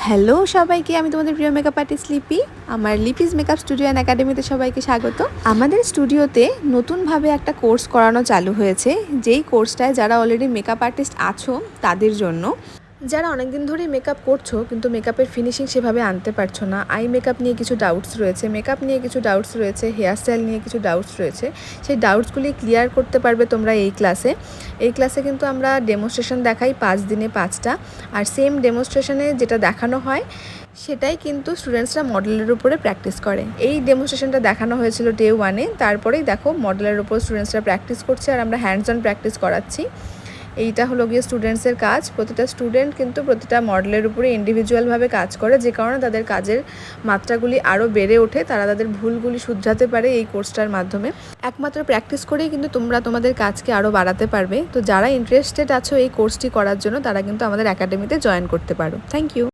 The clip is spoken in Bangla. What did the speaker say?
হ্যালো সবাইকে, আমি তোমাদের প্রিয় মেকআপ আর্টিস্ট লিপি। আমার লিপিস মেকআপ স্টুডিও অ্যান্ড একাডেমিতে সবাইকে স্বাগত। আমাদের স্টুডিওতে নতুনভাবে একটা কোর্স করানো চালু হয়েছে, যেই কোর্সটায় যারা অলরেডি মেকআপ আর্টিস্ট আছো তাদের জন্য। যারা অনেকদিন ধরেই মেকআপ করছো কিন্তু মেকআপের ফিনিশিং সেভাবে আনতে পারছো না, আই মেকআপ নিয়ে কিছু ডাউটস রয়েছে, মেকআপ নিয়ে কিছু ডাউটস রয়েছে, হেয়ার স্টাইল নিয়ে কিছু ডাউটস রয়েছে, সেই ডাউটসগুলি ক্লিয়ার করতে পারবে তোমরা এই ক্লাসে। এই ক্লাসে কিন্তু আমরা ডেমনস্ট্রেশন দেখাই 5 দিনে 5টা, আর সেম ডেমনস্ট্রেশনে যেটা দেখানো হয় সেটাই কিন্তু স্টুডেন্টসরা মডেলের উপরে প্র্যাকটিস করে। এই ডেমনস্ট্রেশনটা দেখানো হয়েছিল ডে 1-এ, তারপরেই দেখো মডেলের উপর স্টুডেন্টসরা প্র্যাকটিস করছে আর আমরা হ্যান্ডস অন প্র্যাকটিস করাচ্ছি। এইটা হলো গিয়ে স্টুডেন্টসের কাজ। প্রতিটা স্টুডেন্ট কিন্তু প্রতিটা মডেলের উপরে ইন্ডিভিজুয়ালভাবে কাজ করে, যে কারণে তাদের কাজের মাত্রাগুলি আরও বেড়ে ওঠে, তারা তাদের ভুলগুলি শুধরাতে পারে এই কোর্সটার মাধ্যমে। একমাত্র প্র্যাকটিস করেই কিন্তু তোমরা তোমাদের কাজকে আরও বাড়াতে পারবে। তো যারা ইন্টারেস্টেড আছো এই কোর্সটি করার জন্য, তারা কিন্তু আমাদের একাডেমিতে জয়েন করতে পারো। Thank you.